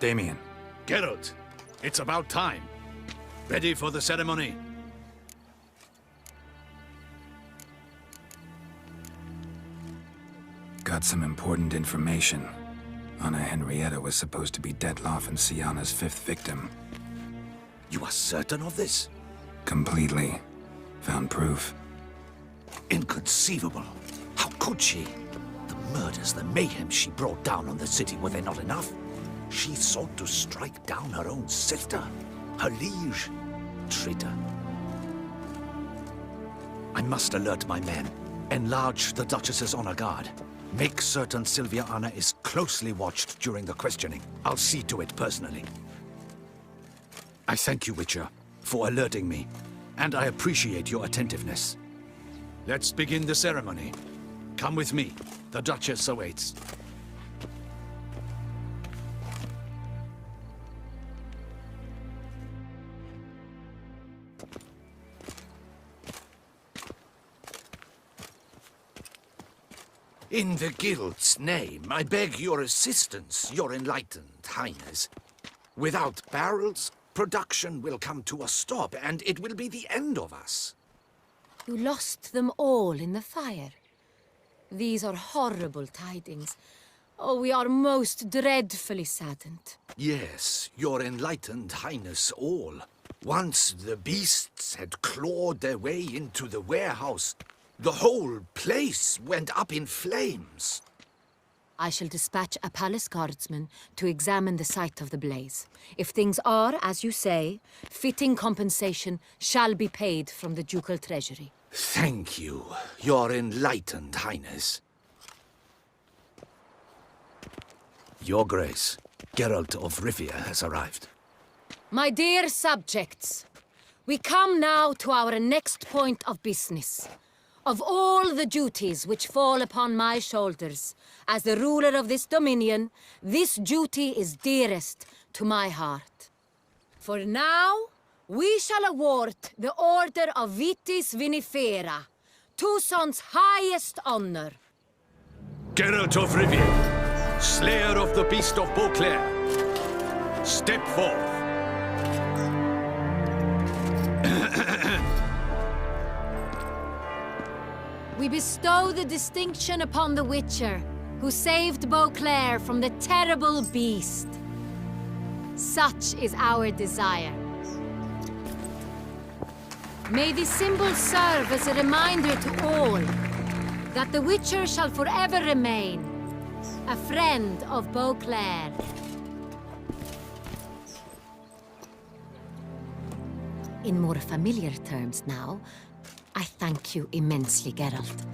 Damien. Geralt, it's about time. Ready for the ceremony? Got some important information. Anna Henrietta was supposed to be Detloff and Syanna's 5th victim. You are certain of this? Completely. Found proof. Inconceivable. How could she? The murders, the mayhem she brought down on the city, were they not enough? She sought to strike down her own sister, her liege. Traitor. I must alert my men. Enlarge the Duchess's honor guard. Make certain Sylvia Anna is closely watched during the questioning. I'll see to it personally. I thank you, Witcher, for alerting me, and I appreciate your attentiveness. Let's begin the ceremony. Come with me. The Duchess awaits. In the Guild's name, I beg your assistance, your enlightened highness. Without barrels, production will come to a stop, and it will be the end of us. You lost them all in the fire. These are horrible tidings. Oh, we are most dreadfully saddened. Yes, your enlightened highness all. Once the beasts had clawed their way into the warehouse, the whole place went up in flames. I shall dispatch a palace guardsman to examine the site of the blaze. If things are, as you say, fitting compensation shall be paid from the ducal treasury. Thank you, your enlightened highness. Your Grace, Geralt of Rivia has arrived. My dear subjects, we come now to our next point of business. Of all the duties which fall upon my shoulders, as the ruler of this dominion, this duty is dearest to my heart. For now, we shall award the Order of Vitis Vinifera, Tucson's highest honor. Geralt of Rivia, slayer of the beast of Beauclair, step forth. We bestow the distinction upon the Witcher, who saved Beauclair from the terrible beast. Such is our desire. May this symbol serve as a reminder to all that the Witcher shall forever remain a friend of Beauclair. In more familiar terms now, I thank you immensely, Geralt.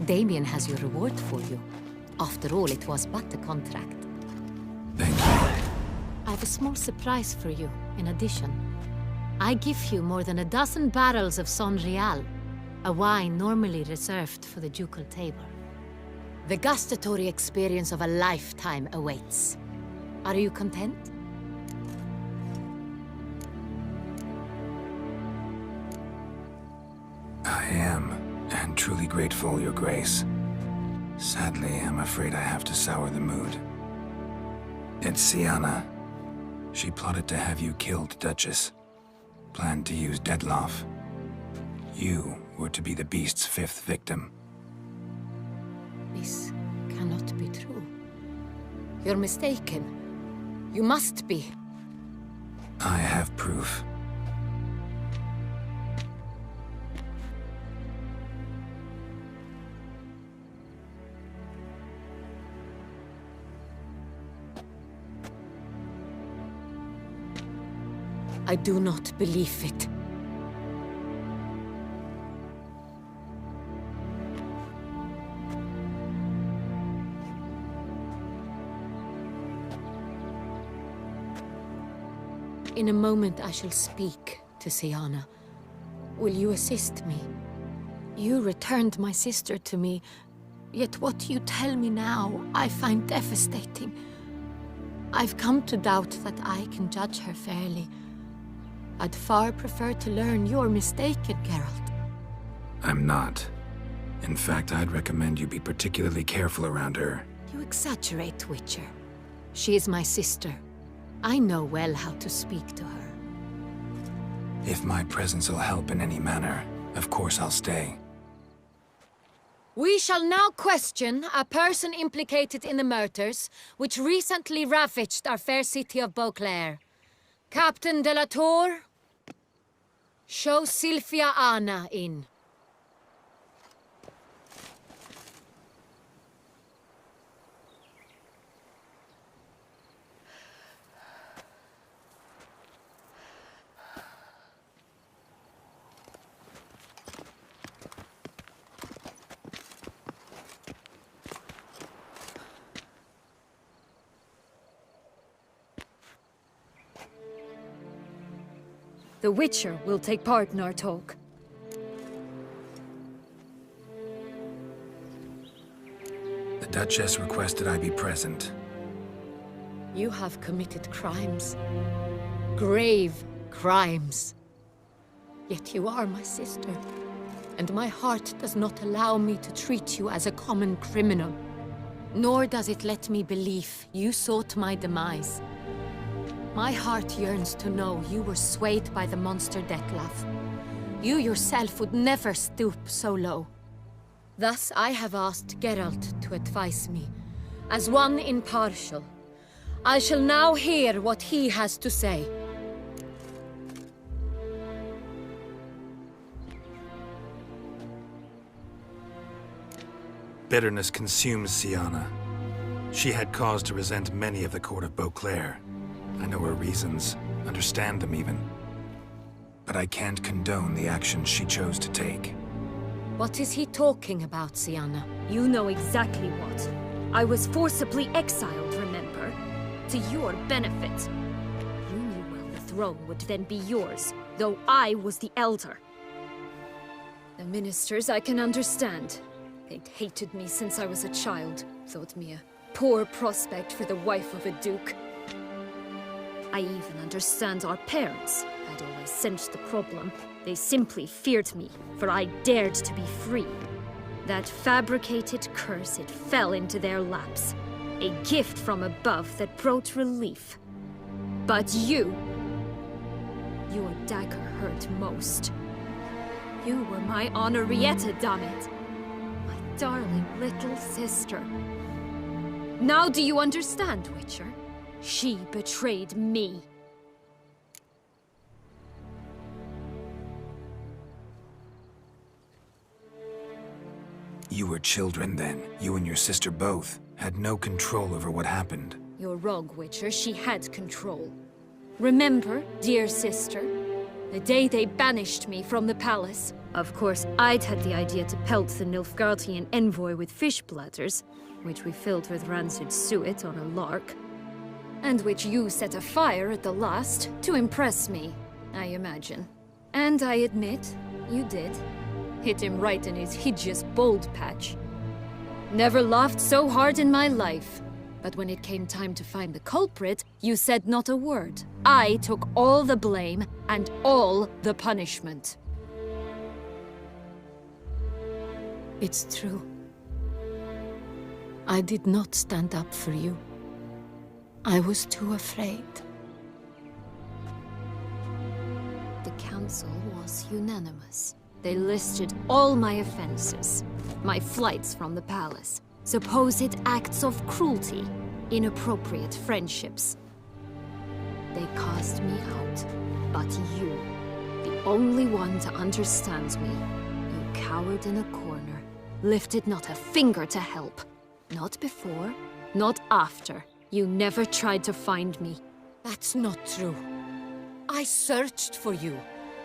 Damien has your reward for you. After all, it was but a contract. Thank you. I have a small surprise for you, in addition. I give you more than a dozen barrels of Son Real, a wine normally reserved for the ducal table. The gustatory experience of a lifetime awaits. Are you content? I am, and truly grateful, Your Grace. Sadly, I'm afraid I have to sour the mood. It's Syanna. She plotted to have you killed, Duchess. Planned to use Detloff. You were to be the beast's 5th victim. This cannot be true. You're mistaken. You must be. I have proof. I do not believe it. In a moment I shall speak to Syanna. Will you assist me? You returned my sister to me, yet what you tell me now I find devastating. I've come to doubt that I can judge her fairly. I'd far prefer to learn you're mistaken, Geralt. I'm not. In fact, I'd recommend you be particularly careful around her. You exaggerate, Witcher. She is my sister. I know well how to speak to her. If my presence will help in any manner, of course I'll stay. We shall now question a person implicated in the murders which recently ravaged our fair city of Beauclair. Captain de la Tour, show Sylvia Anna in. The Witcher will take part in our talk. The Duchess requested I be present. You have committed crimes. Grave crimes. Yet you are my sister, and my heart does not allow me to treat you as a common criminal. Nor does it let me believe you sought my demise. My heart yearns to know you were swayed by the monster Detlef. You yourself would never stoop so low. Thus I have asked Geralt to advise me, as one impartial. I shall now hear what he has to say. Bitterness consumes Siana. She had cause to resent many of the court of Beauclair. I know her reasons, understand them even. But I can't condone the actions she chose to take. What is he talking about, Siana? You know exactly what. I was forcibly exiled, remember? To your benefit. You knew well the throne would then be yours, though I was the elder. The ministers I can understand. They'd hated me since I was a child, thought me a poor prospect for the wife of a duke. I even understand our parents had always sensed the problem. They simply feared me, for I dared to be free. That fabricated curse, it fell into their laps. A gift from above that brought relief. But you... your dagger hurt most. You were my Henrietta, damn it. My darling little sister. Now do you understand, Witcher? She betrayed me. You were children then. You and your sister both had no control over what happened. You're wrong, Witcher. She had control. Remember, dear sister, the day they banished me from the palace? Of course, I'd had the idea to pelt the Nilfgaardian envoy with fish bladders, which we filled with rancid suet on a lark. And which you set afire at the last, to impress me, I imagine. And I admit, you did. Hit him right in his hideous bald patch. Never laughed so hard in my life. But when it came time to find the culprit, you said not a word. I took all the blame and all the punishment. It's true. I did not stand up for you. I was too afraid. The council was unanimous. They listed all my offenses. My flights from the palace, supposed acts of cruelty, inappropriate friendships. They cast me out, but you, the only one to understand me, you cowered in a corner, lifted not a finger to help. Not before, not after. You never tried to find me. That's not true. I searched for you.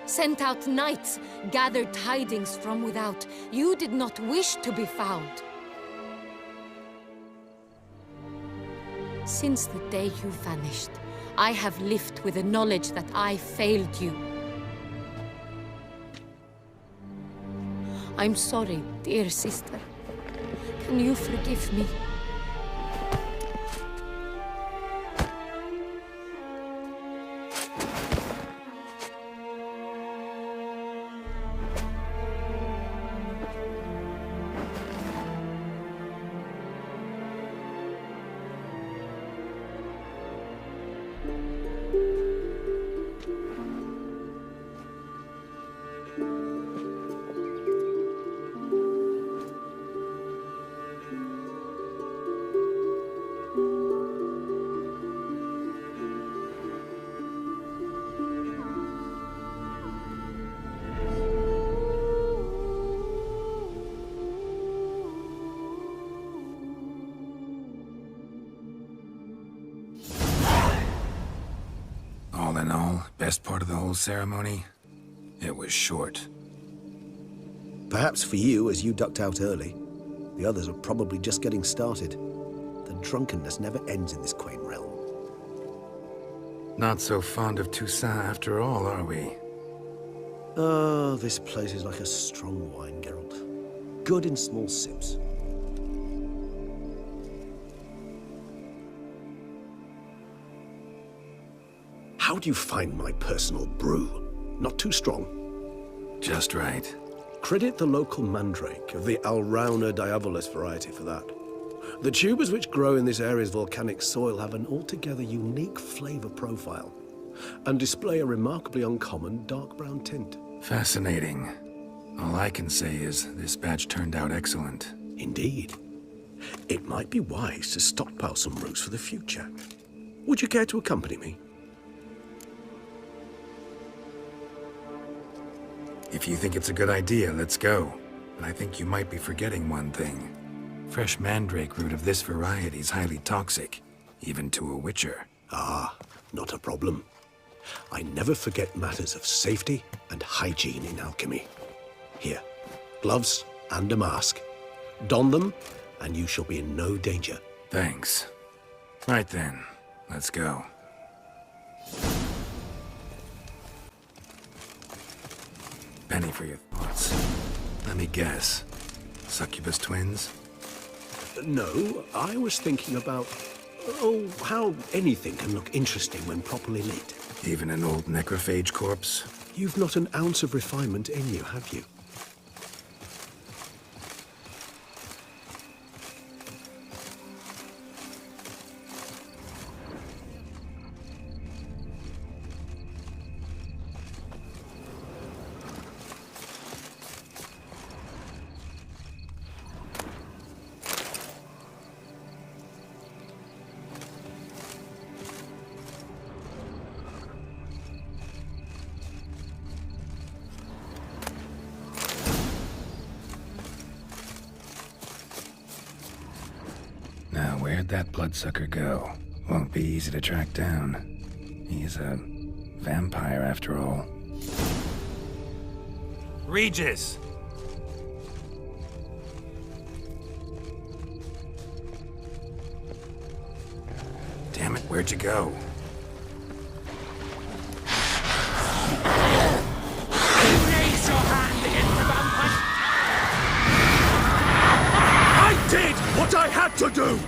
Sent out knights, gathered tidings from without. You did not wish to be found. Since the day you vanished, I have lived with the knowledge that I failed you. I'm sorry, dear sister. Can you forgive me? Best part of the whole ceremony? It was short. Perhaps for you, as you ducked out early. The others are probably just getting started. The drunkenness never ends in this quaint realm. Not so fond of Toussaint after all, are we? Oh, this place is like a strong wine, Geralt. Good in small sips. How do you find my personal brew? Not too strong? Just right. Credit the local mandrake of the Alrauna diabolus variety for that. The tubers which grow in this area's volcanic soil have an altogether unique flavor profile and display a remarkably uncommon dark brown tint. Fascinating. All I can say is this batch turned out excellent. Indeed. It might be wise to stockpile some roots for the future. Would you care to accompany me? If you think it's a good idea, let's go. But I think you might be forgetting one thing. Fresh mandrake root of this variety is highly toxic, even to a witcher. Ah, not a problem. I never forget matters of safety and hygiene in alchemy. Here, gloves and a mask. Don them, and you shall be in no danger. Thanks. Right then, let's go. Penny for your thoughts. Let me guess. Succubus twins? No, I was thinking about, oh, how anything can look interesting when properly lit. Even an old necrophage corpse? You've not an ounce of refinement in you, have you? Now, where'd that bloodsucker go? Won't be easy to track down. He's a vampire after all. Regis! Damn it, where'd you go? Raise your hand against the vampire! I did what I had to do!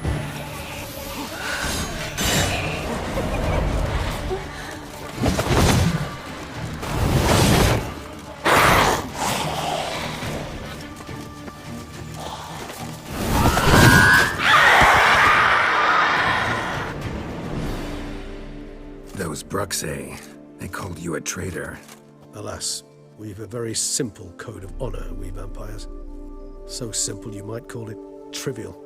Those Bruxay, they called you a traitor. Alas, we've a very simple code of honor, we vampires. So simple you might call it trivial.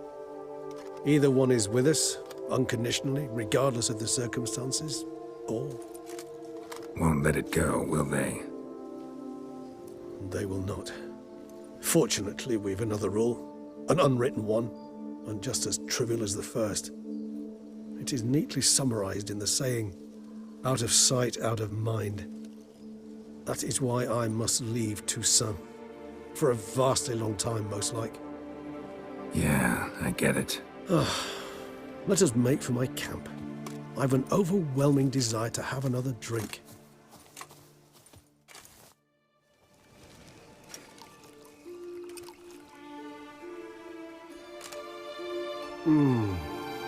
Either one is with us, unconditionally, regardless of the circumstances, or Won't let it go, will they? they will not. Fortunately, we've another rule, an unwritten one, and just as trivial as the first. It is neatly summarized in the saying, out of sight, out of mind. That is why I must leave Toussaint. For a vastly long time, most like. Yeah, I get it. Let us make for my camp. I've an overwhelming desire to have another drink.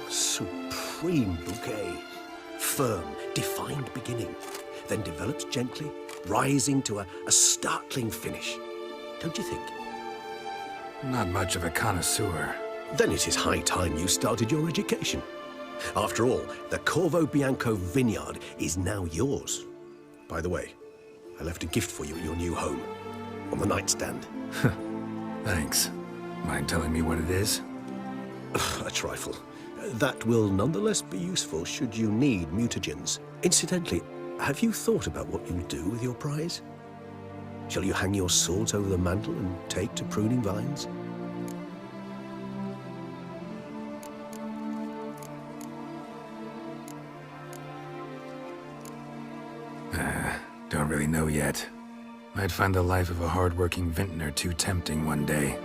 Supreme bouquet. Firm, defined beginning, then develops gently, rising to a startling finish. Don't you think? Not much of a connoisseur. Then it is high time you started your education. After all, the Corvo Bianco vineyard is now yours. By the way, I left a gift for you at your new home, on the nightstand. Thanks. Mind telling me what it is? A trifle. That will nonetheless be useful should you need mutagens. Incidentally, have you thought about what you'll do with your prize? Shall you hang your swords over the mantle and take to pruning vines? yet. Might find the life of a hard-working vintner too tempting one day.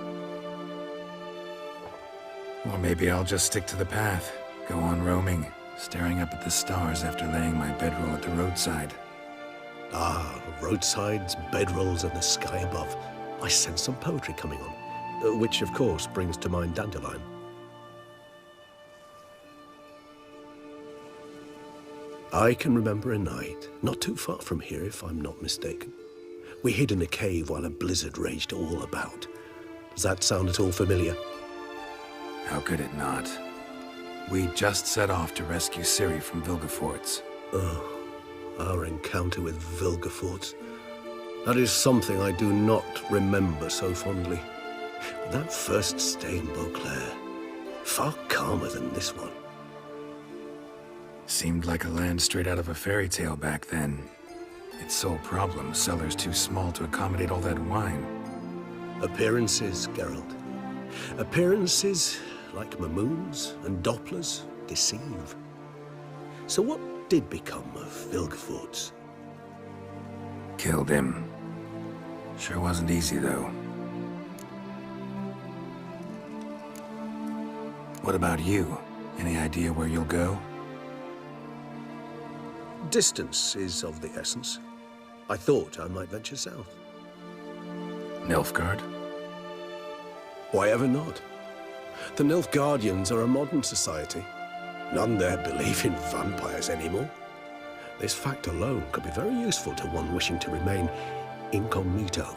Or maybe I'll just stick to the path, go on roaming, staring up at the stars after laying my bedroll at the roadside. Ah, roadsides, bedrolls, and the sky above. I sense some poetry coming on, which of course brings to mind Dandelion. I can remember a night, not too far from here if I'm not mistaken. We hid in a cave while a blizzard raged all about. Does that sound at all familiar? How could it not? We just set off to rescue Ciri from Vilgefortz. Oh, our encounter with Vilgefortz. That is something I do not remember so fondly. But that first stay in Beauclair, far calmer than this one. Seemed like a land straight out of a fairy tale back then. Its sole problem, cellars too small to accommodate all that wine. Appearances, Geralt. Appearances, like Mamoons and Dopplers, deceive. So what did become of Vilgefortz? Killed him. Sure wasn't easy, though. What about you? Any idea where you'll go? Distance is of the essence. I thought I might venture south. Nilfgaard? Why ever not? The Nilfgaardians are a modern society. None there believe in vampires anymore. This fact alone could be very useful to one wishing to remain incognito.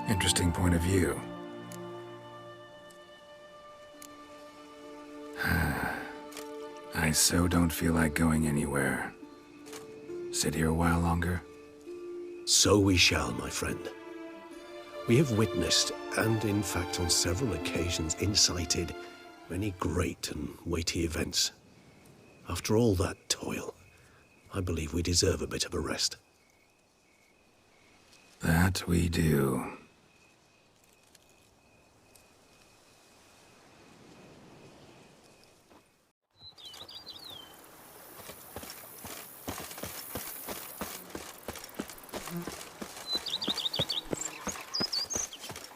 Interesting point of view. I so don't feel like going anywhere. Sit here a while longer? So we shall, my friend. We have witnessed, and in fact on several occasions incited, many great and weighty events. After all that toil, I believe we deserve a bit of a rest. That we do.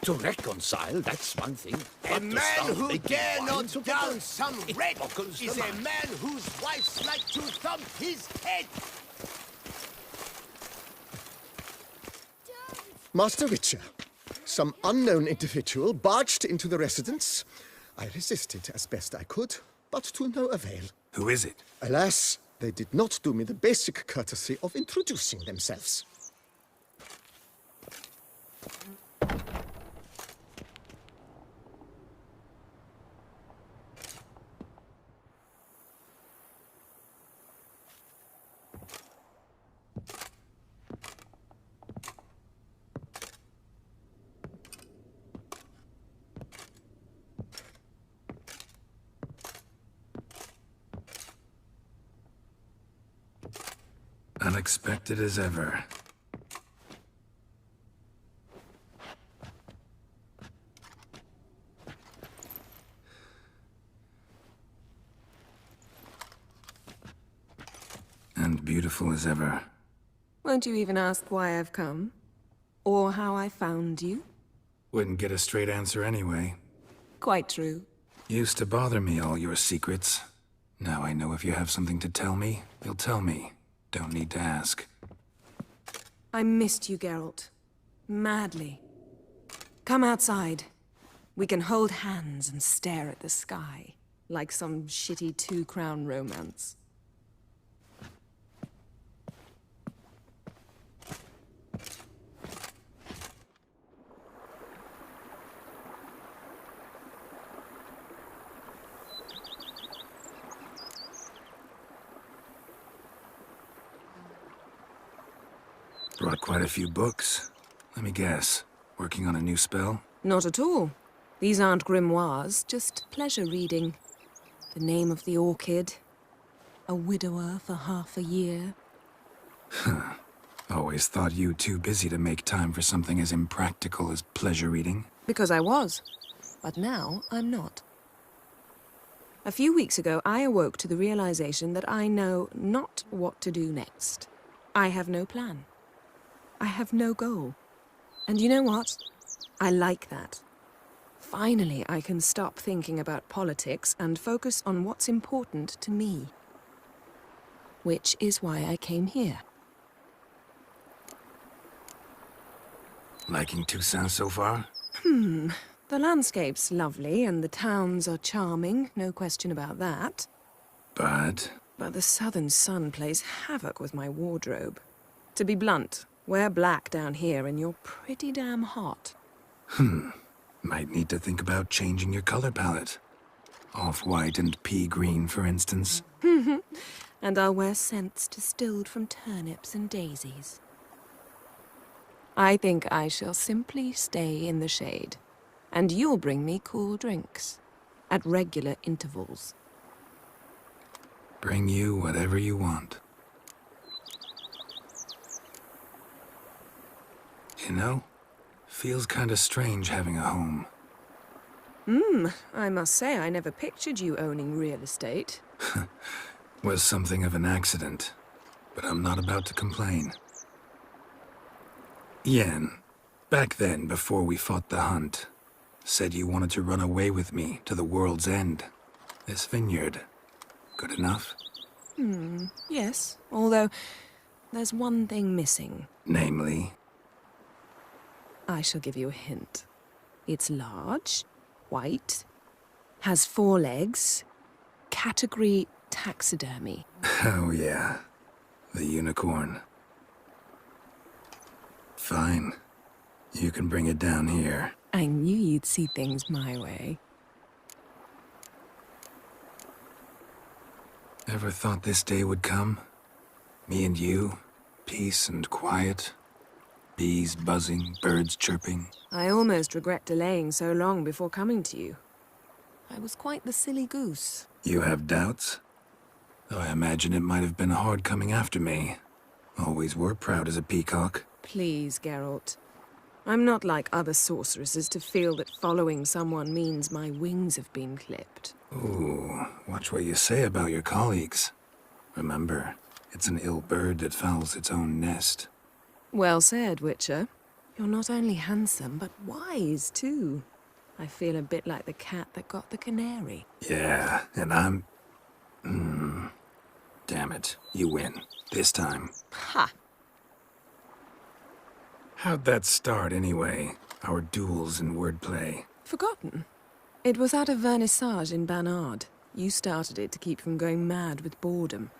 To reconcile, that's one thing. A man who dare not down some red is a man whose wives like to thump his head. Master Witcher, some unknown individual barged into the residence. I resisted as best I could, but to no avail. Who is it? Alas, they did not do me the basic courtesy of introducing themselves. Unexpected as ever. And beautiful as ever. Won't you even ask why I've come? Or how I found you? Wouldn't get a straight answer anyway. Quite true. Used to bother me, all your secrets. Now I know if you have something to tell me, you'll tell me. Don't need to ask. I missed you, Geralt. Madly. Come outside. We can hold hands and stare at the sky, like some shitty two-crown romance. Brought quite a few books. Let me guess. Working on a new spell? Not at all. These aren't grimoires, just pleasure reading. The Name of the Orchid. A widower for half a year. Always thought you too busy to make time for something as impractical as pleasure reading. Because I was. But now, I'm not. A few weeks ago, I awoke to the realization that I know not what to do next. I have no plan. I have no goal. And you know what? I like that. Finally, I can stop thinking about politics and focus on what's important to me. Which is why I came here. Liking Toussaint so far? The landscape's lovely and the towns are charming, no question about that. But But the southern sun plays havoc with my wardrobe. To be blunt, wear black down here and you're pretty damn hot. might need to think about changing your color palette. Off-white and pea green, for instance. And I'll wear scents distilled from turnips and daisies. I think I shall simply stay in the shade. And you'll bring me cool drinks. At regular intervals. Bring you whatever you want. You know, feels kinda strange having a home. I must say I never pictured you owning real estate. Was something of an accident, but I'm not about to complain. Yen, back then, before we fought the hunt, said you wanted to run away with me to the world's end. This vineyard, good enough? Yes, although there's one thing missing. Namely, I shall give you a hint. It's large, white, has 4 legs, category taxidermy. oh yeah, the unicorn. Fine, you can bring it down here. I knew you'd see things my way. Ever thought this day would come? Me and you, peace and quiet. Bees buzzing, birds chirping. I almost regret delaying so long before coming to you. I was quite the silly goose. You have doubts? Though I imagine it might have been hard coming after me. Always were proud as a peacock. Please, Geralt. I'm not like other sorceresses to feel that following someone means my wings have been clipped. Ooh, watch what you say about your colleagues. Remember, it's an ill bird that fouls its own nest. Well said, Witcher. You're not only handsome, but wise, too. I feel a bit like the cat that got the canary. Yeah, and I'm... Damn it, you win. This time. Ha! How'd that start, anyway? Our duels and wordplay. Forgotten. It was at a vernissage in Banard. You started it to keep from going mad with boredom.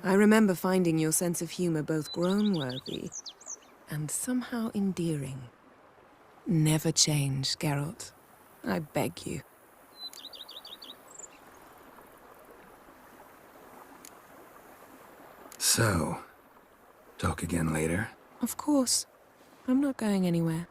I remember finding your sense of humor both groan-worthy and somehow endearing. Never change, Geralt. I beg you. So, talk again later? Of course. I'm not going anywhere.